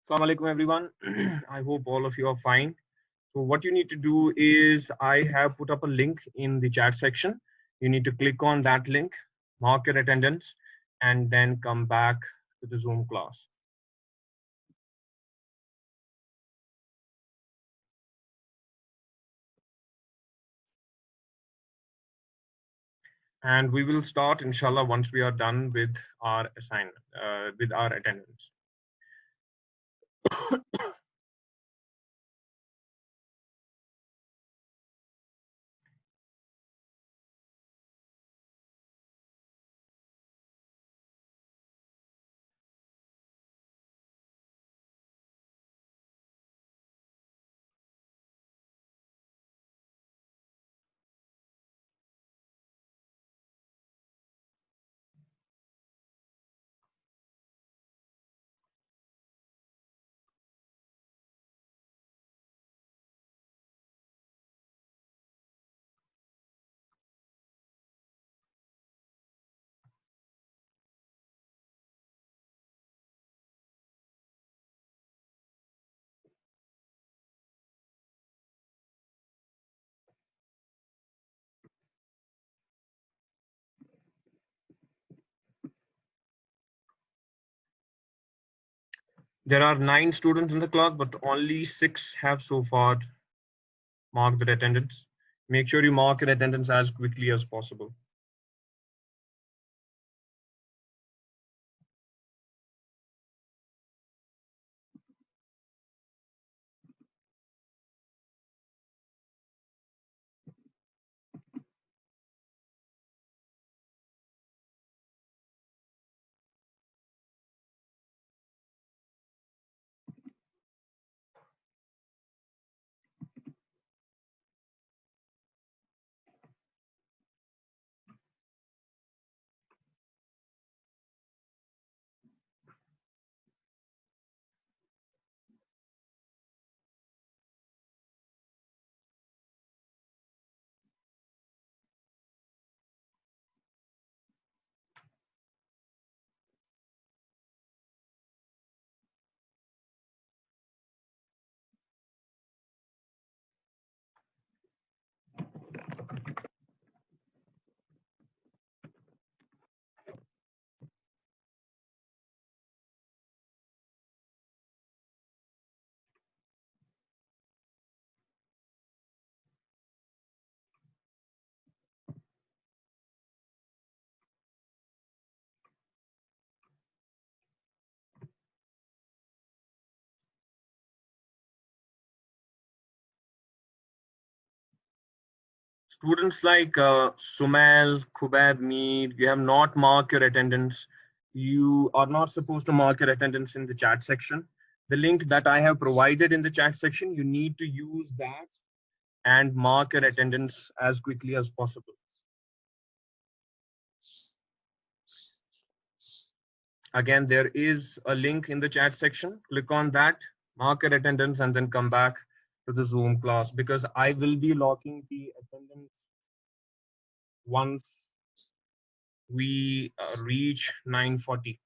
Assalamu alaikum everyone. I hope all of you are fine. So what you need to do is I have put up a link in the chat section. You need to click on that link, mark your attendance, and then come back to the Zoom class. And we will start inshallah once we are done with our assignment, with our attendance. There are 9 students in the class, but only 6 have so far marked their attendance. Make sure you mark your attendance as quickly as possible. Students like Sumail, Kubab, Mead, you have not marked your attendance. You are not supposed to mark your attendance in the chat section. The link that I have provided in the chat section, you need to use that and mark your attendance as quickly as possible. Again, there is a link in the chat section. Click on that, mark your attendance, and then come back to the Zoom class because I will be locking the attendance once we reach 9:40.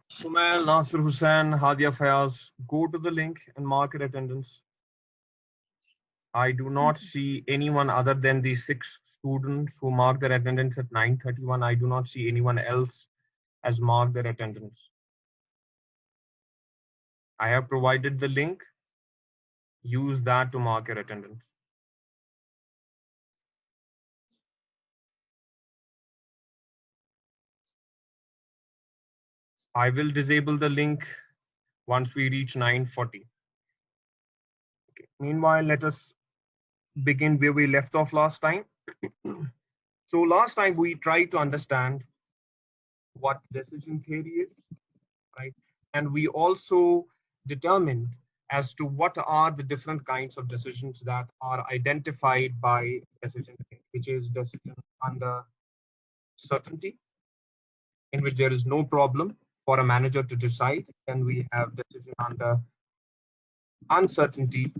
Sumail, Nasir Hussain, Hadia Fayaz, go to the link and mark your attendance. I do not see anyone other than the 6 students who marked their attendance at 9:31. I do not see anyone else has marked their attendance. I have provided the link. Use that to mark your attendance. I will disable the link once we reach 9:40. Okay. Meanwhile, let us begin where we left off last time. So last time we tried to understand what decision theory is, right? And we also determined as to what are the different kinds of decisions that are identified by decision, which is decision under certainty, in which there is no problem for a manager to decide. Then we have decision under uncertainty,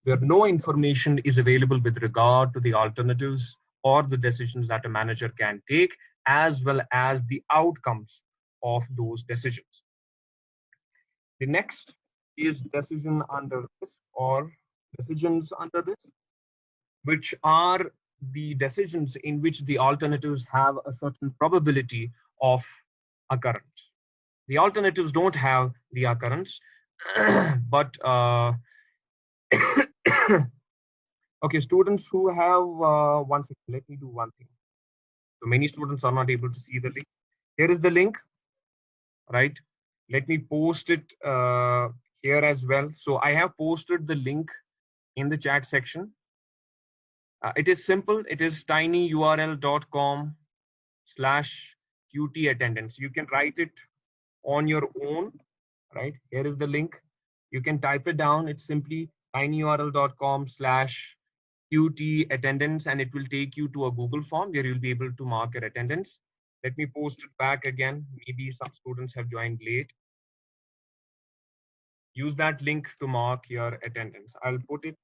where no information is available with regard to the alternatives or the decisions that a manager can take, as well as the outcomes of those decisions. The next is decision under risk or decisions under risk, which are the decisions in which the alternatives have a certain probability of occurrence. The alternatives don't have the occurrence, but okay, students who have one second, let me do one thing. So many students are not able to see the link. Here is the link, right? Let me post it here as well. So I have posted the link in the chat section. It is simple. It is tinyurl.com/QT attendance. You can write it on your own, right? Here is the link. You can type it down. It's simply tinyurl.com/QT attendance, and it will take you to a Google form where you'll be able to mark your attendance. Let me post it back again. Maybe some students have joined late. Use that link to mark your attendance. I'll put it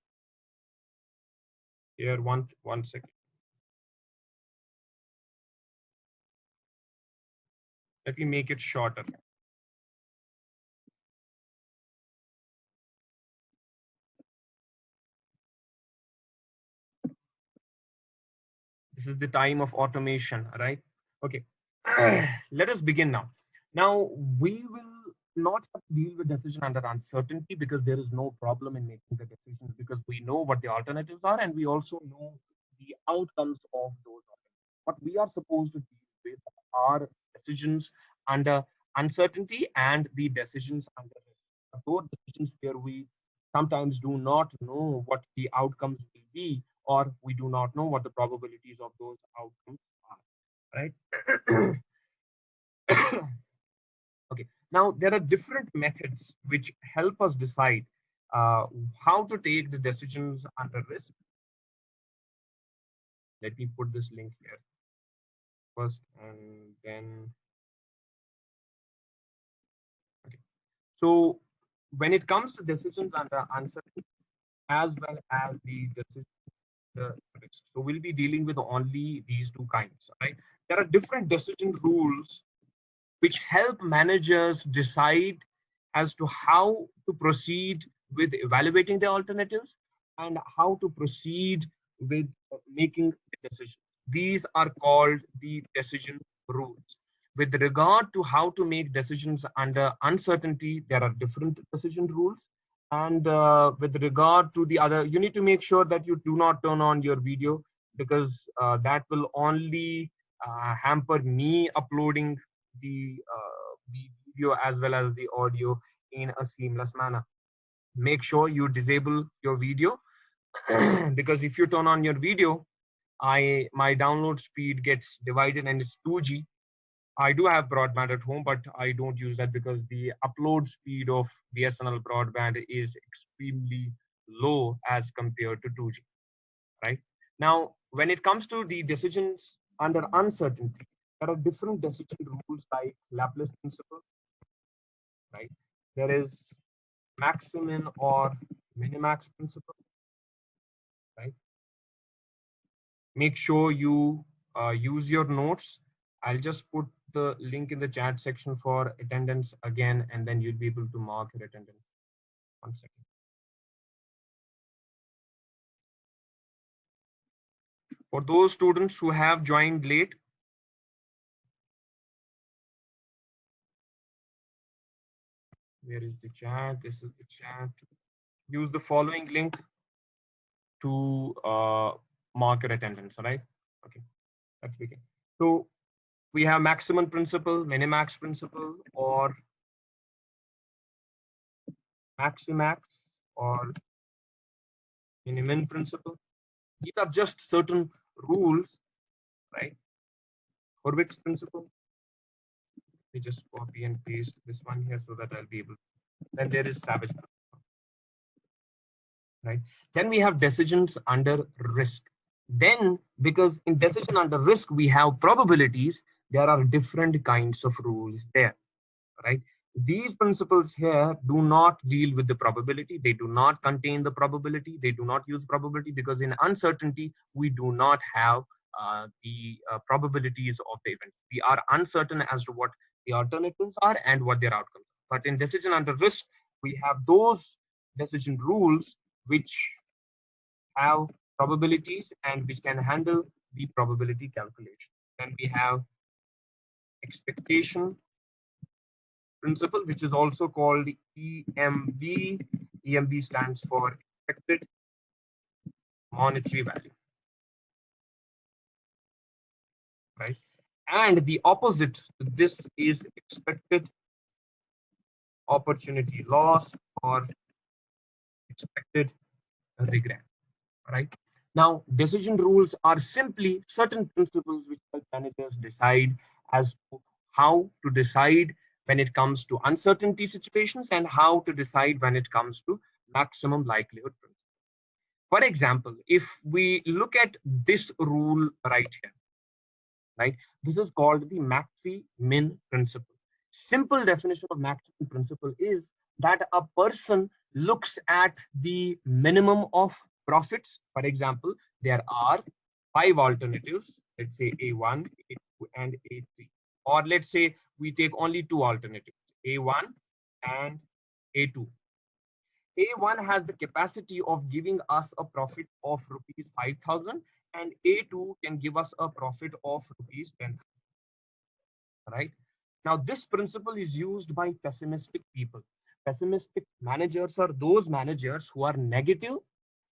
here one second. Let me make it shorter. This is the time of automation, right? Okay. Let us begin now. Now, we will not have to deal with decision under uncertainty because there is no problem in making the decisions, because we know what the alternatives are and we also know the outcomes of those alternatives. What we are supposed to deal with are decisions under uncertainty and the decisions under risk. Those decisions where we sometimes do not know what the outcomes will be, or we do not know what the probabilities of those outcomes are, right? Okay, now there are different methods which help us decide how to take the decisions under risk. Let me put this link here first, and then, okay. So when it comes to decisions under uncertainty, as well as the decision risk, so we'll be dealing with only these two kinds, right? There are different decision rules which help managers decide as to how to proceed with evaluating the alternatives and how to proceed with making a decision. These are called the decision rules. With regard to how to make decisions under uncertainty, there are different decision rules. And with regard to the other, you need to make sure that you do not turn on your video, because that will only hamper me uploading the video as well as the audio in a seamless manner. Make sure you disable your video because if you turn on your video, my download speed gets divided and it's 2G. I do have broadband at home, but I don't use that because the upload speed of BSNL broadband is extremely low as compared to 2G, right? Now, when it comes to the decisions under uncertainty, there are different decision rules like Laplace principle, right? There is maximum or minimax principle, right? Make sure you use your notes. I'll just put the link in the chat section for attendance again, and then you'll be able to mark your attendance. One second. For those students who have joined late, where is the chat? This is the chat. Use the following link to mark your attendance, all right? Okay, let's begin. So we have maximum principle, minimax principle, or maximax, or minimum principle. These are just certain rules, right? Hurwick's principle. Let me just copy and paste this one here so that I'll be able then there is savage, right? Then we have decisions under risk. Then, because in decision under risk, we have probabilities, there are different kinds of rules there, right? These principles here do not deal with the probability. They do not contain the probability. They do not use probability because in uncertainty, we do not have the probabilities of the event. We are uncertain as to what the alternatives are and what their outcomes are. But in decision under risk, we have those decision rules which have probabilities and which can handle the probability calculation. Then we have expectation principle, which is also called EMB. EMB stands for expected monetary value, right? And the opposite to this is expected opportunity loss or expected regret, right? Now, decision rules are simply certain principles which help managers decide as to how to decide when it comes to uncertainty situations and how to decide when it comes to maximum likelihood principle. For example, if we look at this rule right here, right, this is called the maxi-min principle. Simple definition of maxi-min principle is that a person looks at the minimum of profits. For example, there are 5 alternatives, let's say A1, A2, and A3. Or let's say we take only 2 alternatives, A1 and A2. A1 has the capacity of giving us a profit of rupees 5,000 and A2 can give us a profit of rupees 10,000, right? Now, this principle is used by pessimistic people. Pessimistic managers are those managers who are negative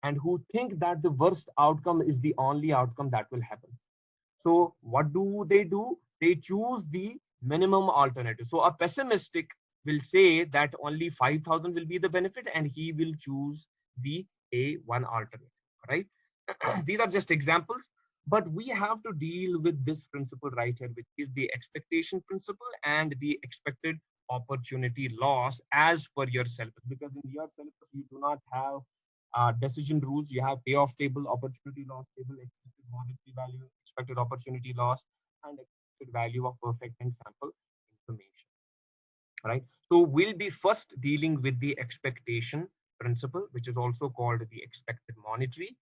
and who think that the worst outcome is the only outcome that will happen. So what do? They choose the minimum alternative. So a pessimistic will say that only 5,000 will be the benefit and he will choose the A1 alternative, right? These are just examples, but we have to deal with this principle right here, which is the expectation principle and the expected opportunity loss as per your syllabus. Because in your syllabus, you do not have decision rules. You have payoff table, opportunity loss table, expected monetary value, expected opportunity loss, and expected value of perfect and sample information, right? So we'll be first dealing with the expectation principle, which is also called the expected monetary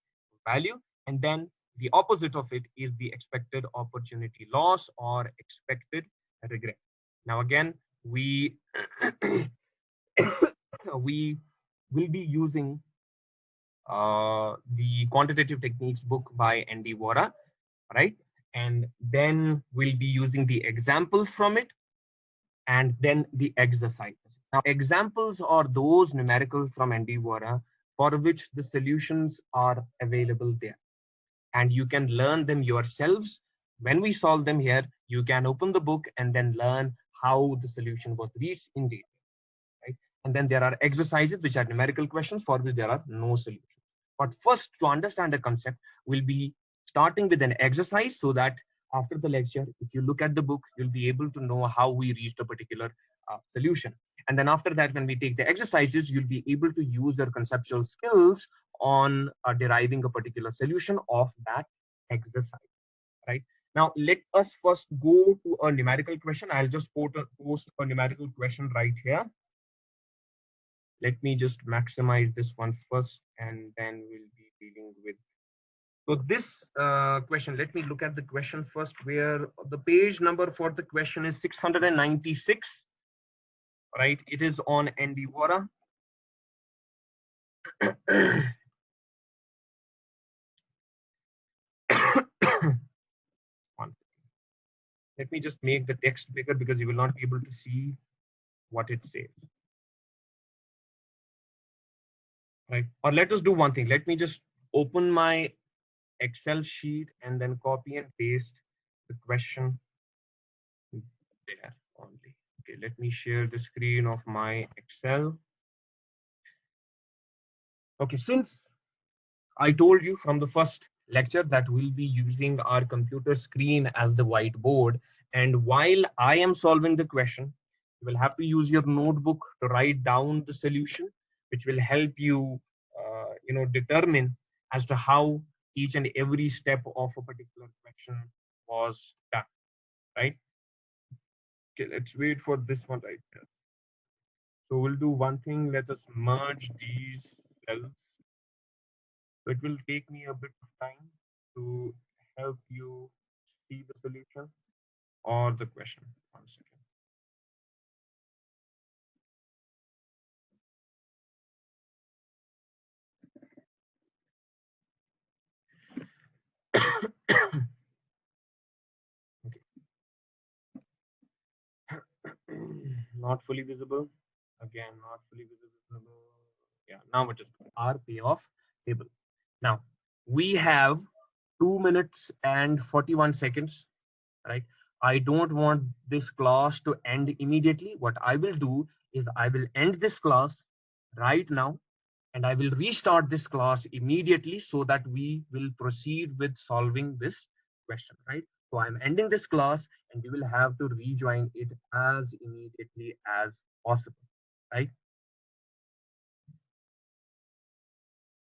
value. And then the opposite of it is the expected opportunity loss or expected regret. Now, again, we, we will be using the quantitative techniques book by Andy Vora, right? And then we'll be using the examples from it and then the exercises. Now, examples are those numericals from Andy Vora for which the solutions are available there. And you can learn them yourselves. When we solve them here, you can open the book and then learn how the solution was reached in detail, right? And then there are exercises which are numerical questions for which there are no solutions. But first, to understand the concept, we'll be starting with an exercise so that after the lecture, if you look at the book, you'll be able to know how we reached a particular solution. And then after that, when we take the exercises, you'll be able to use your conceptual skills on deriving a particular solution of that exercise, right? Now, let us first go to a numerical question. I'll just post a numerical question right here. Let me just maximize this one first, and then we'll be dealing with. So this question, let me look at the question first, where the page number for the question is 696, right? It is on Andy Vora. Let me just make the text bigger because you will not be able to see what it says. Right? Or let us do one thing. Let me just open my Excel sheet and then copy and paste the question there only. Okay, let me share the screen of my Excel. Okay, since I told you from the first lecture that we'll be using our computer screen as the whiteboard, and while I am solving the question, You will have to use your notebook to write down the solution, which will help you, determine as to how each and every step of a particular question was done, right? Okay, let's wait for this one right here. So we'll do one thing. Let us merge these cells. So it will take me a bit of time to help you see the solution or the question. One second. Not fully visible. Again, not fully visible. Yeah, now it is our payoff table. Now we have 2 minutes and 41 seconds, right? I don't want this class to end immediately. What I will do is I will end this class right now and I will restart this class immediately so that we will proceed with solving this question, right? So I'm ending this class and you will have to rejoin it as immediately as possible, right?